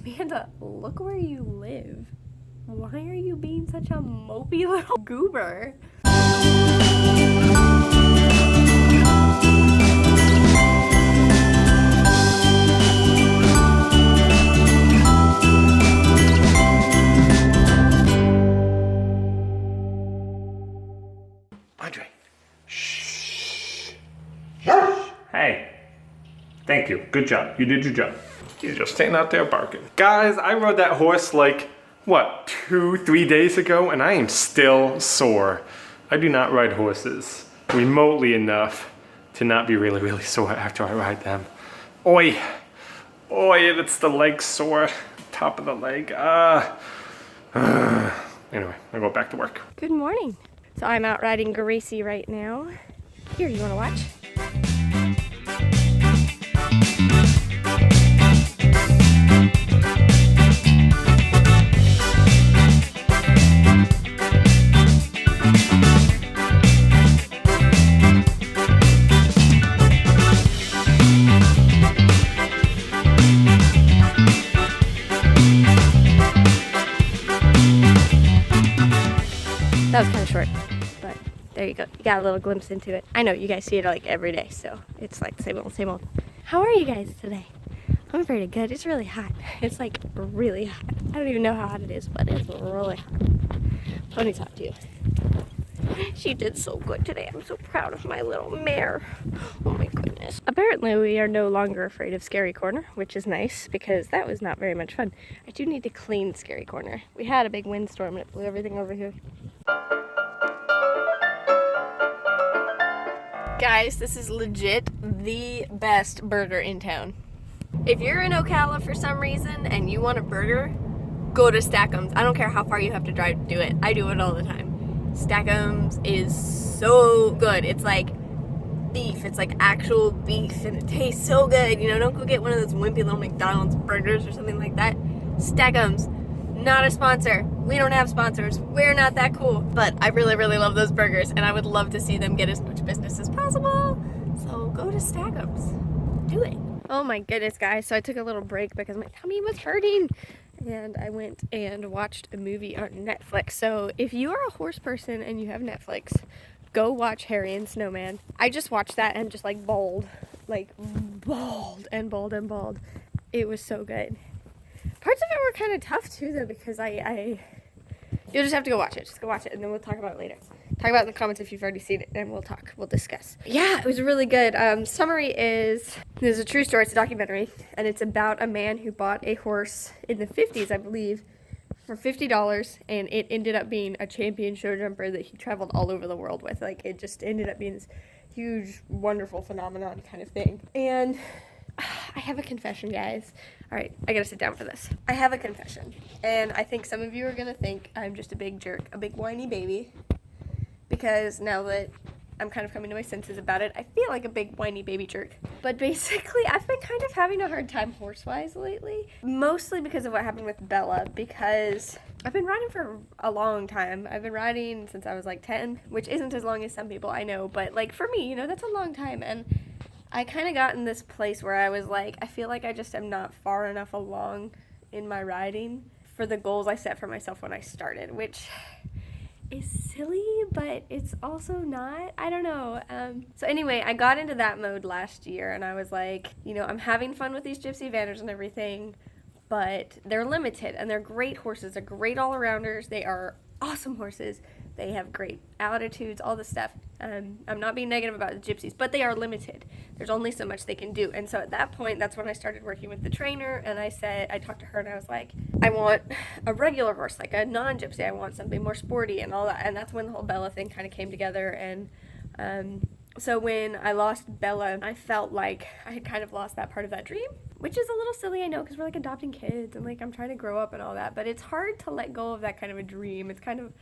Amanda, look where you live. Why are you being such a mopey little goober? Andre. Shh. Hey. Thank you. Good job. You did your job. He's just standing out there barking. Guys, I rode that horse like, what, 2-3 days ago, and I am still sore. I do not ride horses remotely enough to not be really, really sore after I ride them. Oi. Oi, that's the leg sore. Top of the leg. Anyway, I'll go back to work. Good morning. So I'm out riding Gracie right now. Here, you wanna watch? That was kind of short, but there you go. You got a little glimpse into it. I know you guys see it like every day, so it's like the same old, same old. How are you guys today? I'm pretty good. It's really hot. It's like really hot. I don't even know how hot it is, but it's really hot. Let me talk to you. She did so good today. I'm so proud of my little mare. Oh my goodness. Apparently we are no longer afraid of Scary Corner, which is nice because that was not very much fun. I do need to clean Scary Corner. We had a big windstorm and it blew everything over here. Guys, this is legit the best burger in town. If you're in Ocala for some reason and you want a burger, go to Stackham's. I don't care how far you have to drive to do it. I do it all the time. Stackham's is so good. It's like beef. It's like actual beef and it tastes so good. You know, don't go get one of those wimpy little McDonald's burgers or something like that. Stackham's, not a sponsor. We don't have sponsors. We're not that cool. But I really, really love those burgers and I would love to see them get as much business as possible. So go to Stackham's. Do it. Oh my goodness, guys. So I took a little break because my tummy was hurting. And I went and watched a movie on Netflix. So if you are a horse person and you have Netflix, go watch Harry and Snowman. I just watched that and just like bawled. Like bawled and bawled and bawled. It was so good. Parts of it were kind of tough too though because you'll just have to go watch it. Just go watch it and then we'll talk about it later. Talk about it in the comments if you've already seen it and we'll discuss. Yeah, it was really good. Summary is, there's a true story, it's a documentary, and it's about a man who bought a horse in the 50s, I believe, for $50, and it ended up being a champion show jumper that he traveled all over the world with. Like, it just ended up being this huge, wonderful phenomenon kind of thing. And I have a confession, guys. All right, I gotta sit down for this. I have a confession, and I think some of you are gonna think I'm just a big jerk, a big whiny baby. Because now that I'm kind of coming to my senses about it, I feel like a big whiny baby jerk. But basically, I've been kind of having a hard time horse-wise lately. Mostly because of what happened with Bella, because I've been riding for a long time. I've been riding since I was like 10, which isn't as long as some people I know. But like for me, you know, that's a long time. And I kind of got in this place where I was like, I feel like I just am not far enough along in my riding for the goals I set for myself when I started, which is silly, but it's also not. I don't know. So anyway, I got into that mode last year and I was like, you know, I'm having fun with these gypsy vanners and everything, but they're limited and they're great horses. They're great all-arounders. They are awesome horses. They have great altitudes, all this stuff. I'm not being negative about the gypsies, but they are limited. There's only so much they can do. And so at that point, that's when I started working with the trainer, and I talked to her, and I was like, I want a regular horse, like a non-gypsy. I want something more sporty and all that. And that's when the whole Bella thing kind of came together. And so when I lost Bella, I felt like I had kind of lost that part of that dream, which is a little silly, I know, because we're like adopting kids, and like I'm trying to grow up and all that. But it's hard to let go of that kind of a dream. It's kind of,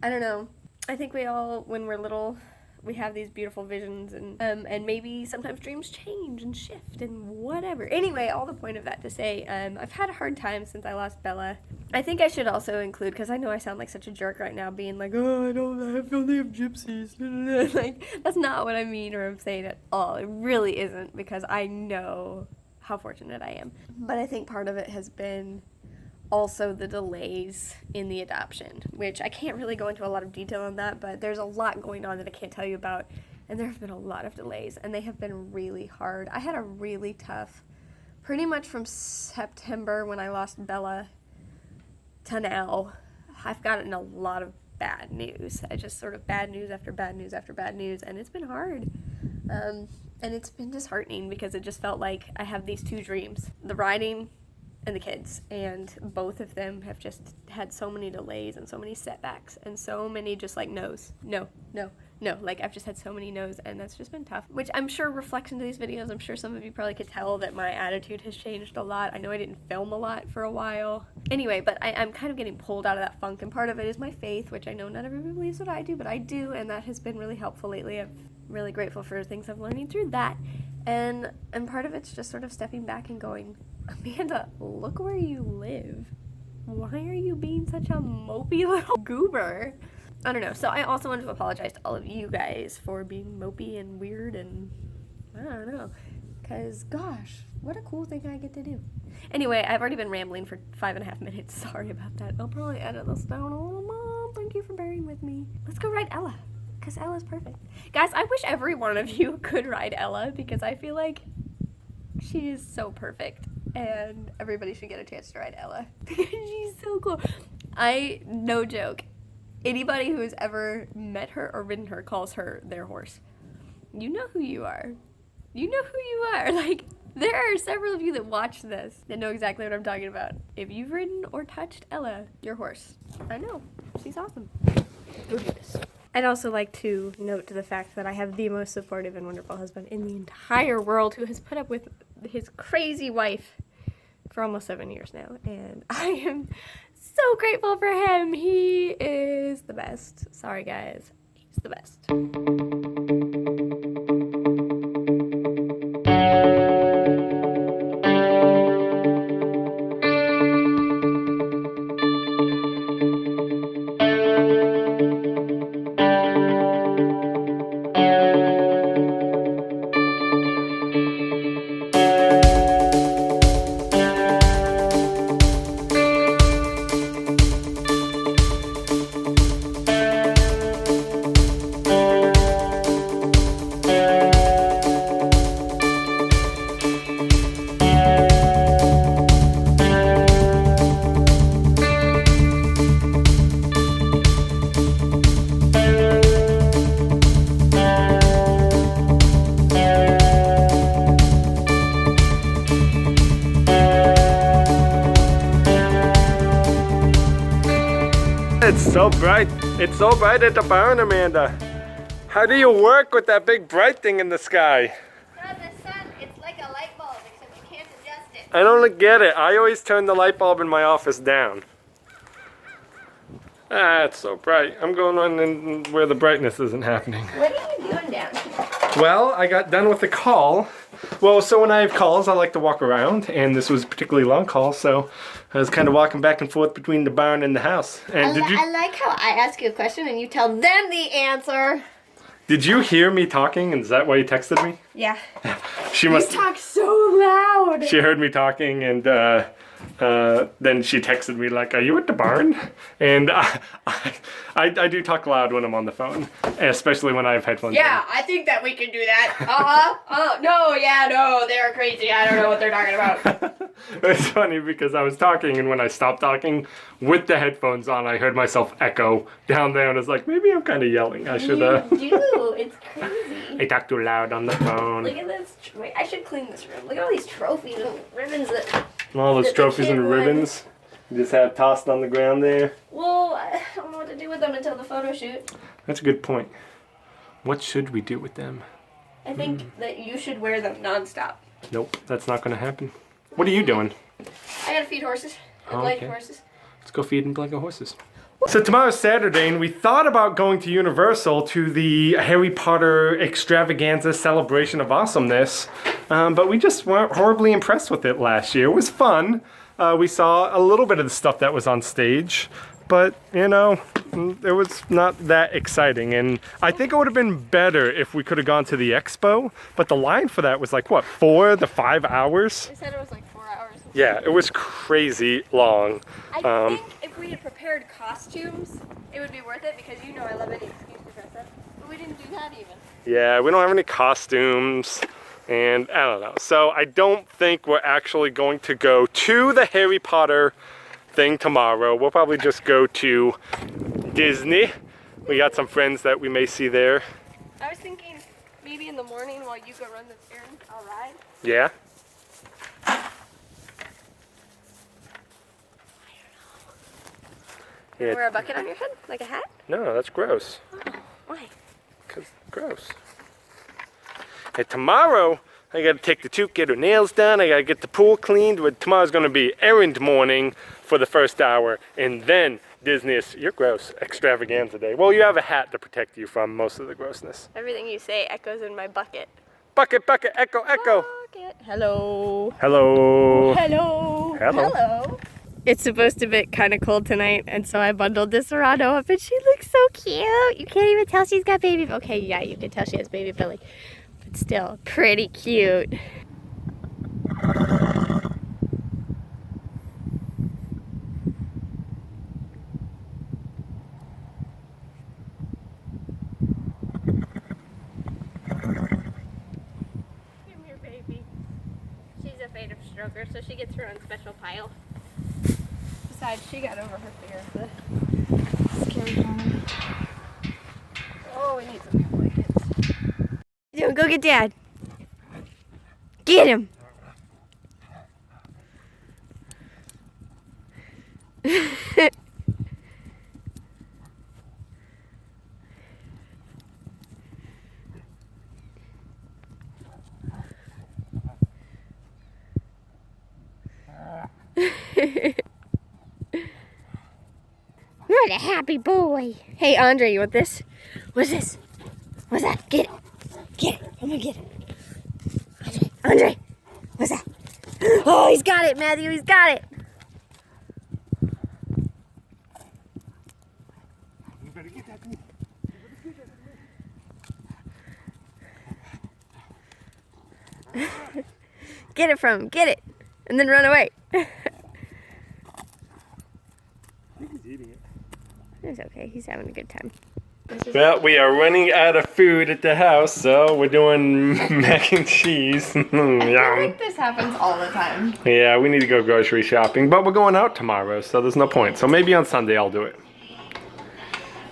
I don't know. I think we all, when we're little, we have these beautiful visions, and maybe sometimes dreams change and shift and whatever. Anyway, all the point of that to say, I've had a hard time since I lost Bella. I think I should also include, because I know I sound like such a jerk right now, being like, oh, I only have gypsies. Like, that's not what I mean or I'm saying at all. It really isn't, because I know how fortunate I am. But I think part of it has been also the delays in the adoption, which I can't really go into a lot of detail on that, but there's a lot going on that I can't tell you about, and there have been a lot of delays, and they have been really hard. I had a really tough, pretty much from September when I lost Bella to now, I've gotten a lot of bad news. I just sort of bad news after bad news after bad news, and it's been hard. And it's been disheartening because it just felt like I have these two dreams, the riding and the kids, and both of them have just had so many delays and so many setbacks and so many just like no's. No. Like I've just had so many no's, and that's just been tough, which I'm sure reflects into these videos. I'm sure some of you probably could tell that my attitude has changed a lot. I know I didn't film a lot for a while. Anyway, but I'm kind of getting pulled out of that funk, and part of it is my faith, which I know not everybody believes what I do, but I do, and that has been really helpful lately. I'm really grateful for things I'm learning through that, and part of it's just sort of stepping back and going, Amanda, look where you live. Why are you being such a mopey little goober? I don't know. So I also wanted to apologize to all of you guys for being mopey and weird, and I don't know. Because, gosh, what a cool thing I get to do. Anyway, I've already been rambling for 5.5 minutes. Sorry about that. I'll probably edit this down a little more. Thank you for bearing with me. Let's go ride Ella, because Ella's perfect. Guys, I wish every one of you could ride Ella, because I feel like she is so perfect. And everybody should get a chance to ride Ella because she's so cool. No joke, anybody who has ever met her or ridden her calls her their horse. You know who you are. Like, there are several of you that watch this that know exactly what I'm talking about. If you've ridden or touched Ella, your horse, I know, she's awesome. Go do this. I'd also like to note the fact that I have the most supportive and wonderful husband in the entire world who has put up with his crazy wife for almost 7 years now, and I am so grateful for him. He is the best. Sorry guys, he's the best. It's so bright. It's so bright at the barn, Amanda. How do you work with that big bright thing in the sky? The sun, it's like a light bulb, except you can't adjust it. I don't get it. I always turn the light bulb in my office down. Ah, it's so bright. I'm going on in where the brightness isn't happening. What are you doing down here? Well, I got done with the call. Well, so when I have calls, I like to walk around, and this was a particularly long call, so I was kind of walking back and forth between the barn and the house. And I like how I ask you a question and you tell them the answer. Did you hear me talking, and is that why you texted me? Yeah. She must. You talk so loud. She heard me talking, and then she texted me like, "Are you at the barn?" And I do talk loud when I'm on the phone, especially when I have headphones. Yeah, I think that we can do that. No, they're crazy. I don't know what they're talking about. It's funny because I was talking, and when I stopped talking with the headphones on, I heard myself echo down there, and I was like, maybe I'm kind of yelling. I should. You do. It's crazy. I talk too loud on the phone. Look at this. Wait, I should clean this room. Look at all these trophies and ribbons that. All those trophies and ribbons you just have tossed on the ground there. Well, I don't know what to do with them until the photo shoot. That's a good point. What should we do with them? I think that you should wear them nonstop. Nope, that's not going to happen. What are you doing? I gotta feed horses. And blanket horses. Let's go feed and blanket horses. So tomorrow's Saturday, and we thought about going to Universal to the Harry Potter Extravaganza Celebration of Awesomeness, but we just weren't horribly impressed with it last year. It was fun. We saw a little bit of the stuff that was on stage, but you know, it was not that exciting. And I think it would have been better if we could have gone to the expo, but the line for that was like what, 4 to 5 hours? They said it was like 4 hours. Yeah, it was crazy long. I think if we had prepared costumes, it would be worth it, because you know I love any excuse to dress up. But we didn't do that even. Yeah, we don't have any costumes, and I don't know. So I don't think we're actually going to go to the Harry Potter thing tomorrow. We'll probably just go to Disney. We got some friends that we may see there. I was thinking maybe in the morning while you go run this errand, I'll ride. Yeah? Yeah. Wear a bucket on your head? Like a hat? No, that's gross. Oh, why? Because gross. Hey, tomorrow, I gotta take the toque, get her nails done, I gotta get the pool cleaned, but tomorrow's gonna be errand morning for the first hour, and then Disney's, you're gross, extravaganza day. Well, you have a hat to protect you from most of the grossness. Everything you say echoes in my bucket. Bucket, bucket, echo, echo. Bucket. Hello. Hello. Hello. Hello. Hello. It's supposed to be kind of cold tonight, and so I bundled this Serrano up, and she looks so cute. You can't even tell she's got baby. Okay, yeah, you can tell she has baby belly, but still pretty cute. Come here, baby. She's afraid of strokers, so she gets her own special pile. Besides, she got over her fear of the scary one. Oh, we need some new blankets. Go get Dad. Get him. What a happy boy. Hey, Andre, you want this? What's this? What's that? Get it. Get it. I'm gonna get it. Andre, what's that? Oh, he's got it, Matthew. He's got it. You better get that to me. Get it from him. Get it. And then run away. I think he's eating it. It's okay. He's having a good time. Well, we are running out of food at the house, so we're doing mac and cheese. I feel like this happens all the time. Yeah, we need to go grocery shopping, but we're going out tomorrow, so there's no point. So maybe on Sunday I'll do it.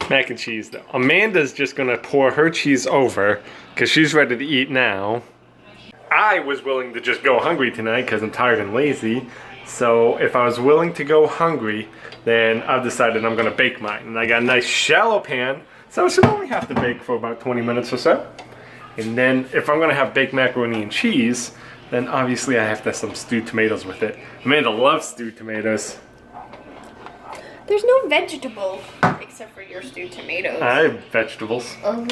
Mac and cheese, though. Amanda's just gonna pour her cheese over, because she's ready to eat now. I was willing to just go hungry tonight, because I'm tired and lazy. So if I was willing to go hungry, then I've decided I'm gonna bake mine. And I got a nice shallow pan, so I should only have to bake for about 20 minutes or so. And then if I'm gonna have baked macaroni and cheese, then obviously I have to have some stewed tomatoes with it. Amanda loves stewed tomatoes. There's no vegetable except for your stewed tomatoes. I have vegetables. Oh,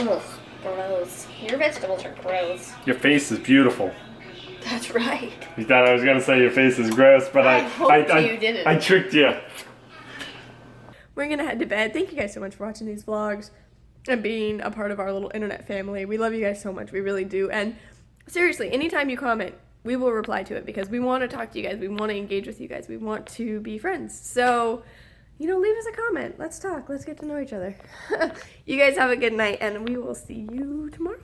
gross. Your vegetables are gross. Your face is beautiful. That's right. You thought I was gonna say your face is gross, but I you didn't. I tricked you. We're gonna head to bed. Thank you guys so much for watching these vlogs and being a part of our little internet family. We love you guys so much. We really do. And seriously, anytime you comment, we will reply to it, because we want to talk to you guys. We want to engage with you guys. We want to be friends. So, you know, leave us a comment. Let's talk. Let's get to know each other. You guys have a good night, and we will see you tomorrow.